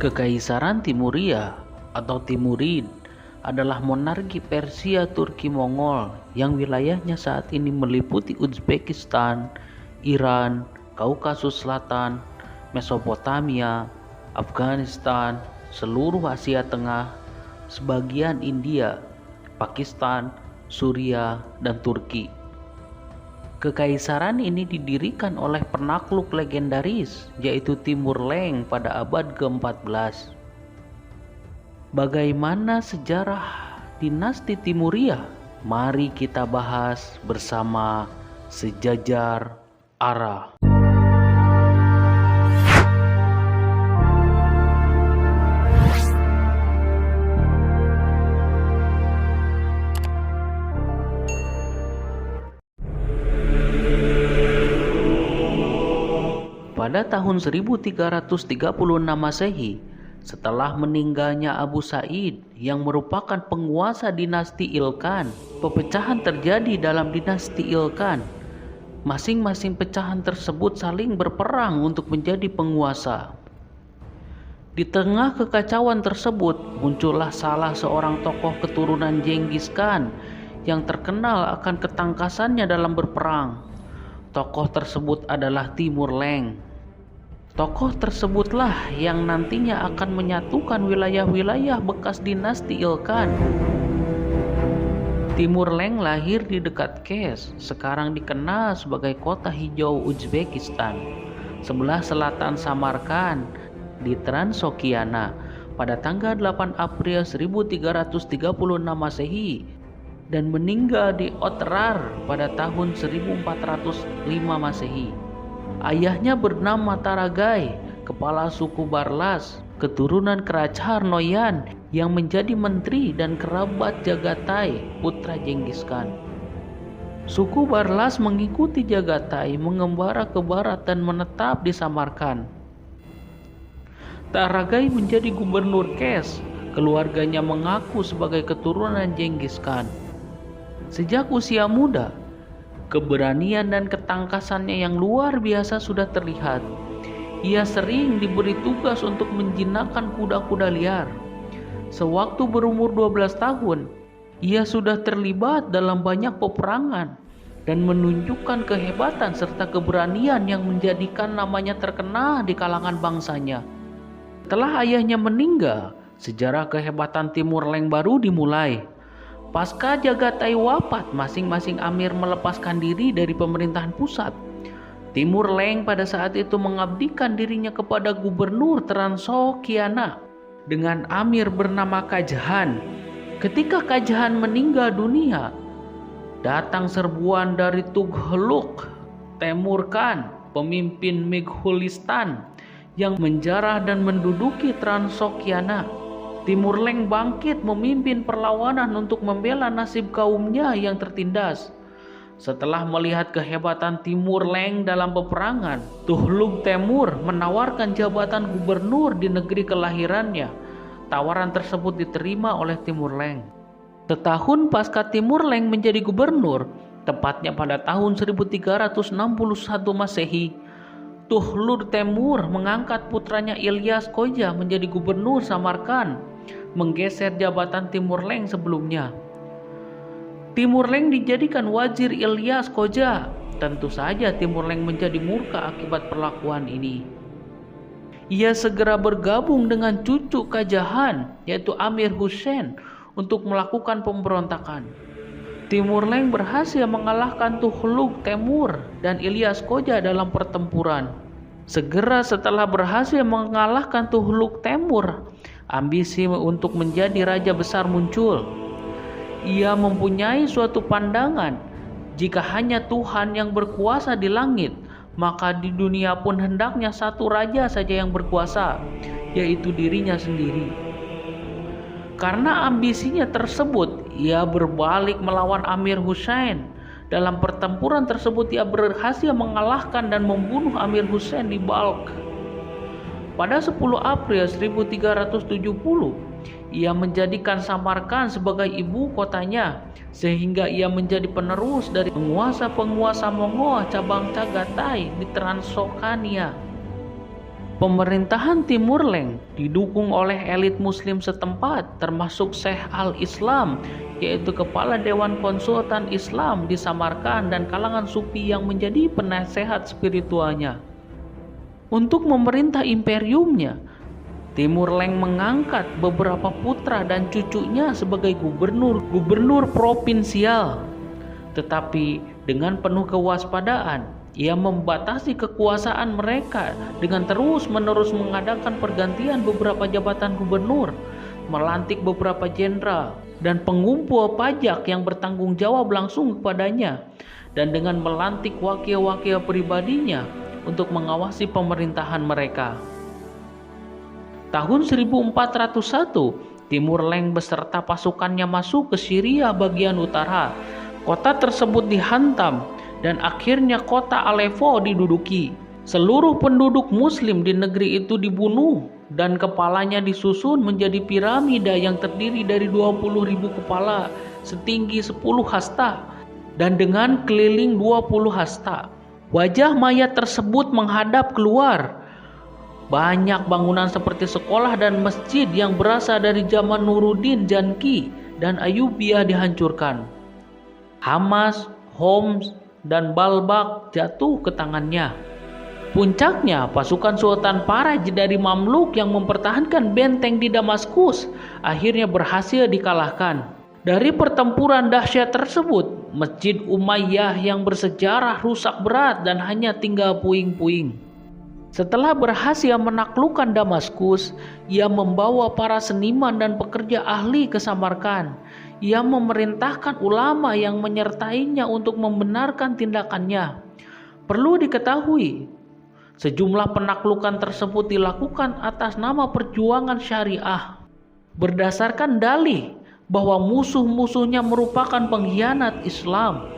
Kekaisaran Timuria atau Timurid adalah monarki Persia Turki Mongol yang wilayahnya saat ini meliputi Uzbekistan, Iran, Kaukasus Selatan, Mesopotamia, Afghanistan, seluruh Asia Tengah, sebagian India, Pakistan, Suriah, dan Turki. Kekaisaran ini didirikan oleh penakluk legendaris yaitu Timur Lenk pada abad ke-14. Bagaimana sejarah dinasti Timuria? Mari kita bahas bersama Sejajar Ara. Pada tahun 1336 Masehi, setelah meninggalnya Abu Sa'id yang merupakan penguasa dinasti Ilkhan, pepecahan terjadi dalam dinasti Ilkhan. Masing-masing pecahan tersebut saling berperang untuk menjadi penguasa. Di tengah kekacauan tersebut, muncullah salah seorang tokoh keturunan Genghis Khan yang terkenal akan ketangkasannya dalam berperang. Tokoh tersebut adalah Timur Lenk. Tokoh tersebutlah yang nantinya akan menyatukan wilayah-wilayah bekas dinasti Ilkhan. Timur Lenk lahir di dekat Kes, sekarang dikenal sebagai kota hijau Uzbekistan, sebelah selatan Samarkand di Transoxiana pada tanggal 8 April 1336 Masehi dan meninggal di Otrar pada tahun 1405 Masehi. Ayahnya bernama Taragai, kepala suku Barlas, keturunan Kerajaan Noyan yang menjadi menteri dan kerabat Jagatai, putra Genghis Khan. Suku Barlas mengikuti Jagatai mengembara ke barat dan menetap di Samarkand. Taragai menjadi gubernur Kes. Keluarganya mengaku sebagai keturunan Genghis Khan. Sejak usia muda, keberanian dan ketangkasannya yang luar biasa sudah terlihat. Ia sering diberi tugas untuk menjinakkan kuda-kuda liar. Sewaktu berumur 12 tahun, ia sudah terlibat dalam banyak peperangan dan menunjukkan kehebatan serta keberanian yang menjadikan namanya terkenal di kalangan bangsanya. Setelah ayahnya meninggal, sejarah kehebatan Timur Lenk baru dimulai. Pasca Jagatai wafat, masing-masing amir melepaskan diri dari pemerintahan pusat. Timur Lenk pada saat itu mengabdikan dirinya kepada gubernur Transoxiana dengan amir bernama Qajahan. Ketika Qajahan meninggal dunia, datang serbuan dari Tughlaq Temurkhan, pemimpin Meghulistan, yang menjarah dan menduduki Transoxiana. Timur Lenk bangkit memimpin perlawanan untuk membela nasib kaumnya yang tertindas. Setelah melihat kehebatan Timur Lenk dalam peperangan, Tughlaq Temur menawarkan jabatan gubernur di negeri kelahirannya. Tawaran tersebut diterima oleh Timur Lenk. Setahun pasca Timur Lenk menjadi gubernur, tepatnya pada tahun 1361 Masehi, Tughlaq Temur mengangkat putranya Ilyas Khoja menjadi gubernur Samarkand, menggeser jabatan Timur Lenk sebelumnya. Timur Lenk dijadikan wazir Ilyas Khoja. Tentu saja Timur Lenk menjadi murka akibat perlakuan ini. Ia segera bergabung dengan cucu Qajahan yaitu Amir Hussein untuk melakukan pemberontakan. Timur Lenk berhasil mengalahkan Tughlaq Temur dan Ilyas Khoja dalam pertempuran. Segera setelah berhasil mengalahkan Tughlaq Temur, ambisi untuk menjadi raja besar muncul. Ia mempunyai suatu pandangan, jika hanya Tuhan yang berkuasa di langit, maka di dunia pun hendaknya satu raja saja yang berkuasa, yaitu dirinya sendiri. Karena ambisinya tersebut, ia berbalik melawan Amir Hussein. Dalam pertempuran tersebut ia berhasil mengalahkan dan membunuh Amir Hussein di Balkh. Pada 10 April 1370, ia menjadikan Samarkand sebagai ibu kotanya, sehingga ia menjadi penerus dari penguasa-penguasa Mongol cabang Chagatai di Transoxiana. Pemerintahan Timur Leng didukung oleh elit muslim setempat termasuk Syekh al-Islam, yaitu kepala Dewan Konsultan Islam di Samarkand dan kalangan sufi yang menjadi penasehat spiritualnya. Untuk memerintah imperiumnya, Timur Leng mengangkat beberapa putra dan cucunya sebagai gubernur provinsial. Tetapi dengan penuh kewaspadaan, ia membatasi kekuasaan mereka dengan terus-menerus mengadakan pergantian beberapa jabatan gubernur, melantik beberapa jenderal dan pengumpul pajak yang bertanggung jawab langsung kepadanya, dan dengan melantik wakil-wakil pribadinya untuk mengawasi pemerintahan mereka. Tahun 1401, Timur Leng beserta pasukannya masuk ke Syria bagian utara. Kota tersebut dihantam dan akhirnya kota Aleppo diduduki. Seluruh penduduk muslim di negeri itu dibunuh dan kepalanya disusun menjadi piramida yang terdiri dari 20.000 kepala setinggi 10 hasta dan dengan keliling 20 hasta. Wajah mayat tersebut menghadap keluar. Banyak bangunan seperti sekolah dan masjid yang berasal dari zaman Nuruddin Janki dan Ayyubiyah dihancurkan. Hamas, Homs, dan Balbak jatuh ke tangannya. Puncaknya, pasukan Sultan Faraj dari Mamluk yang mempertahankan benteng di Damaskus akhirnya berhasil dikalahkan. Dari pertempuran dahsyat tersebut, Masjid Umayyah yang bersejarah rusak berat dan hanya tinggal puing-puing. Setelah berhasil menaklukkan Damaskus, ia membawa para seniman dan pekerja ahli ke Samarkand. Ia memerintahkan ulama yang menyertainya untuk membenarkan tindakannya. Perlu diketahui, sejumlah penaklukan tersebut dilakukan atas nama perjuangan syariah, berdasarkan dalih bahwa musuh-musuhnya merupakan pengkhianat Islam.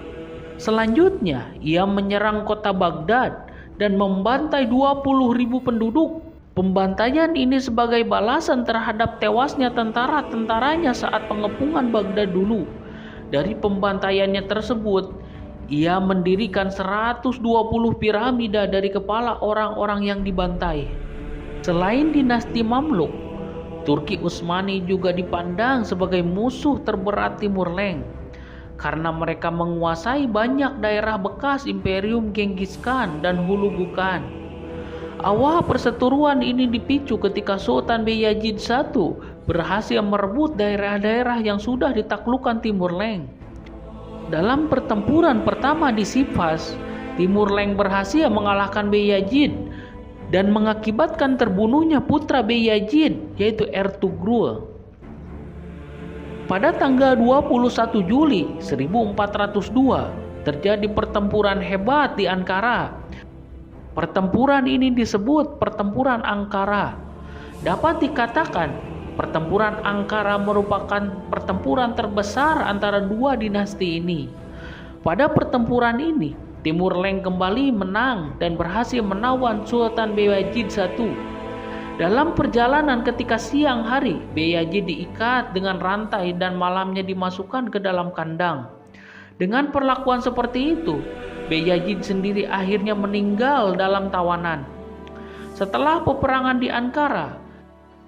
Selanjutnya, ia menyerang kota Baghdad dan membantai 20.000 penduduk. Pembantaian ini sebagai balasan terhadap tewasnya tentara-tentaranya saat pengepungan Baghdad dulu. Dari pembantaiannya tersebut, ia mendirikan 120 piramida dari kepala orang-orang yang dibantai. Selain dinasti Mamluk, Turki Utsmani juga dipandang sebagai musuh terberat Timur Leng karena mereka menguasai banyak daerah bekas Imperium Genghis Khan dan Hulu Bukan. Awal perseteruan ini dipicu ketika Sultan Bayezid I berhasil merebut daerah-daerah yang sudah ditaklukkan Timur Leng. Dalam pertempuran pertama di Sivas, Timur Leng berhasil mengalahkan Bayezid dan mengakibatkan terbunuhnya putra Bayezid, yaitu Ertugrul. Pada tanggal 21 Juli 1402, terjadi pertempuran hebat di Ankara. Pertempuran ini disebut Pertempuran Ankara. Dapat dikatakan, Pertempuran Ankara merupakan pertempuran terbesar antara dua dinasti ini. Pada pertempuran ini, Timur Leng kembali menang dan berhasil menawan Sultan Bayezid I. Dalam perjalanan ketika siang hari, Bayezid diikat dengan rantai dan malamnya dimasukkan ke dalam kandang. Dengan perlakuan seperti itu, Bayezid sendiri akhirnya meninggal dalam tawanan. Setelah peperangan di Ankara,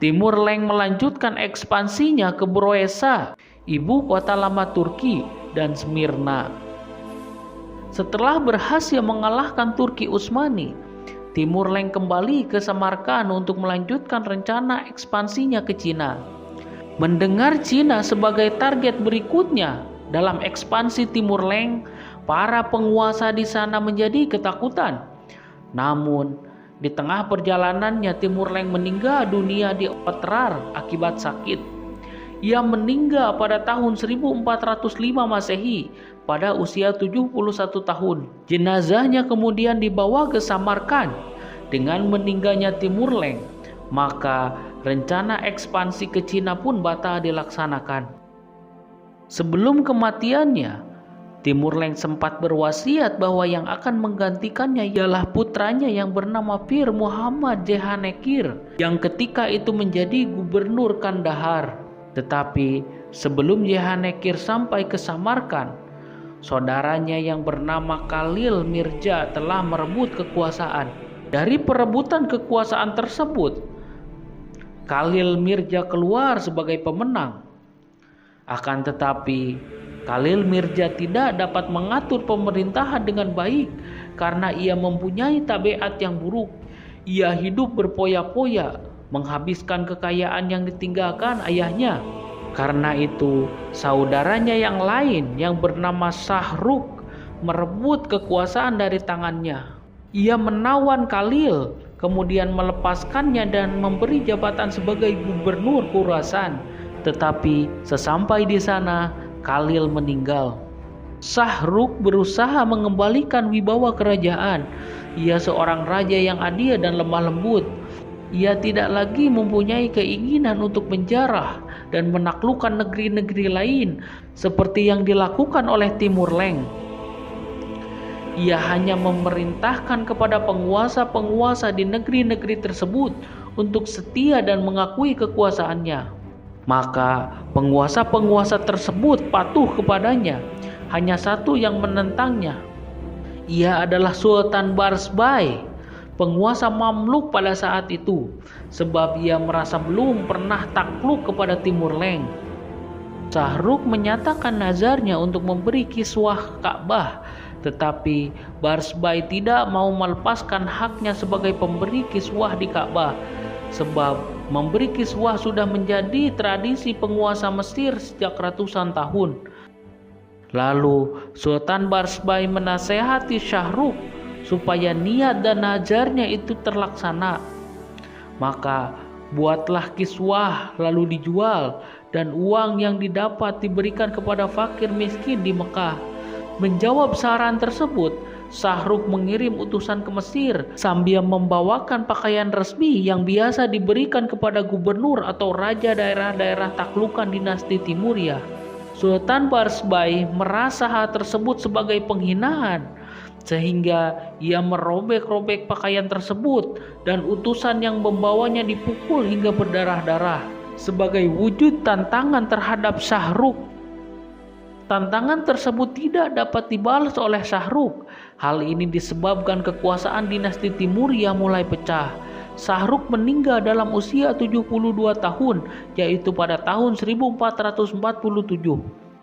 Timur Leng melanjutkan ekspansinya ke Broesa, ibu kota lama Turki, dan Smyrna. Setelah berhasil mengalahkan Turki Utsmani, Timur Leng kembali ke Samarkand untuk melanjutkan rencana ekspansinya ke Cina. Mendengar Cina sebagai target berikutnya dalam ekspansi Timur Leng, para penguasa di sana menjadi ketakutan. Namun, di tengah perjalanannya Timur Leng meninggal dunia di Otrar akibat sakit. Ia meninggal pada tahun 1405 Masehi pada usia 71 tahun. Jenazahnya kemudian dibawa ke Samarkand. Dengan meninggalnya Timur Leng, maka rencana ekspansi ke Cina pun batal dilaksanakan. Sebelum kematiannya, Timur Leng sempat berwasiat bahwa yang akan menggantikannya ialah putranya yang bernama Pir Muhammad Jehanekir yang ketika itu menjadi gubernur Kandahar. Tetapi sebelum Jehanekir sampai ke Samarkand, saudaranya yang bernama Khalil Mirza telah merebut kekuasaan. Dari perebutan kekuasaan tersebut, Khalil Mirza keluar sebagai pemenang. Akan tetapi, Khalil Mirza tidak dapat mengatur pemerintahan dengan baik karena ia mempunyai tabiat yang buruk. Ia hidup berpoya-poya, menghabiskan kekayaan yang ditinggalkan ayahnya. Karena itu, saudaranya yang lain yang bernama Shahrukh merebut kekuasaan dari tangannya. Ia menawan Khalil, kemudian melepaskannya dan memberi jabatan sebagai gubernur Khurasan. Tetapi sesampai di sana, Khalil meninggal. Shahrukh berusaha mengembalikan wibawa kerajaan. Ia seorang raja yang adil dan lemah lembut. Ia tidak lagi mempunyai keinginan untuk menjarah dan menaklukkan negeri-negeri lain seperti yang dilakukan oleh Timur Leng. Ia hanya memerintahkan kepada penguasa-penguasa di negeri-negeri tersebut untuk setia dan mengakui kekuasaannya. Maka penguasa-penguasa tersebut patuh kepadanya. Hanya satu yang menentangnya. Ia adalah Sultan Barsbay, penguasa Mamluk pada saat itu, sebab ia merasa belum pernah takluk kepada Timur Leng. Shahrukh menyatakan nazarnya untuk memberi kiswah Ka'bah, tetapi Barsbay tidak mau melepaskan haknya sebagai pemberi kiswah di Ka'bah, sebab memberi kiswah sudah menjadi tradisi penguasa Mesir sejak ratusan tahun. Lalu Sultan Barsbay menasehati Shahrukh supaya niat dan nazarnya itu terlaksana. Maka buatlah kiswah lalu dijual, dan uang yang didapat diberikan kepada fakir miskin di Mekah. Menjawab saran tersebut, Shahrukh mengirim utusan ke Mesir sambil membawakan pakaian resmi yang biasa diberikan kepada gubernur atau raja daerah-daerah taklukan dinasti Timuriah. Sultan Barsbay merasa hal tersebut sebagai penghinaan, sehingga ia merobek-robek pakaian tersebut dan utusan yang membawanya dipukul hingga berdarah-darah sebagai wujud tantangan terhadap Shahrukh. Tantangan tersebut tidak dapat dibalas oleh Shahrukh. Hal ini disebabkan kekuasaan dinasti Timuriah mulai pecah. Shahrukh meninggal dalam usia 72 tahun, yaitu pada tahun 1447.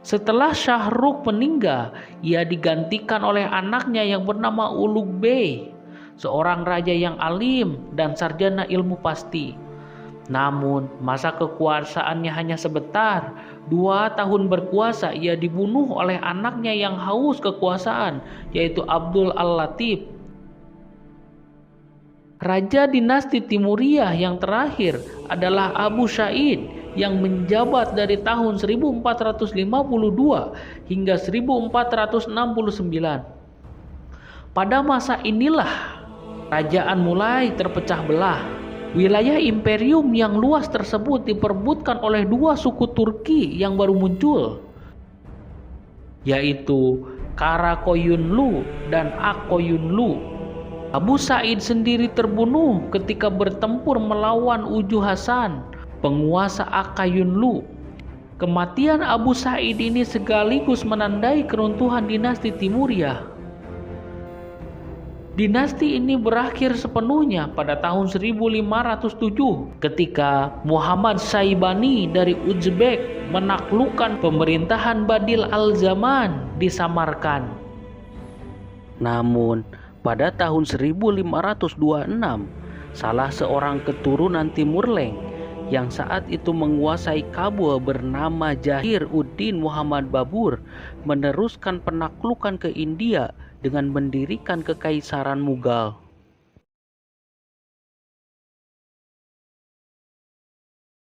Setelah Shahrukh meninggal, ia digantikan oleh anaknya yang bernama Ulugh Bey, seorang raja yang alim dan sarjana ilmu pasti. Namun masa kekuasaannya hanya sebentar. 2 tahun berkuasa ia dibunuh oleh anaknya yang haus kekuasaan, yaitu Abdul al-Latif. Raja dinasti Timuriah yang terakhir adalah Abu Sa'id yang menjabat dari tahun 1452 hingga 1469. Pada masa inilah kerajaan mulai terpecah belah. Wilayah imperium yang luas tersebut diperebutkan oleh 2 suku Turki yang baru muncul, yaitu Karakoyunlu dan Akoyunlu. Abu Sa'id sendiri terbunuh ketika bertempur melawan Uju Hasan, penguasa Akayunlu. Kematian Abu Sa'id ini sekaligus menandai keruntuhan dinasti Timuriah. Dinasti ini berakhir sepenuhnya pada tahun 1507 ketika Muhammad Syaibani dari Uzbek menaklukkan pemerintahan Badil al-Zaman di Samarkand. Namun pada tahun 1526 salah seorang keturunan Timur Leng yang saat itu menguasai Kabul bernama Zahir Uddin Muhammad Babur meneruskan penaklukan ke India dengan mendirikan kekaisaran Mughal.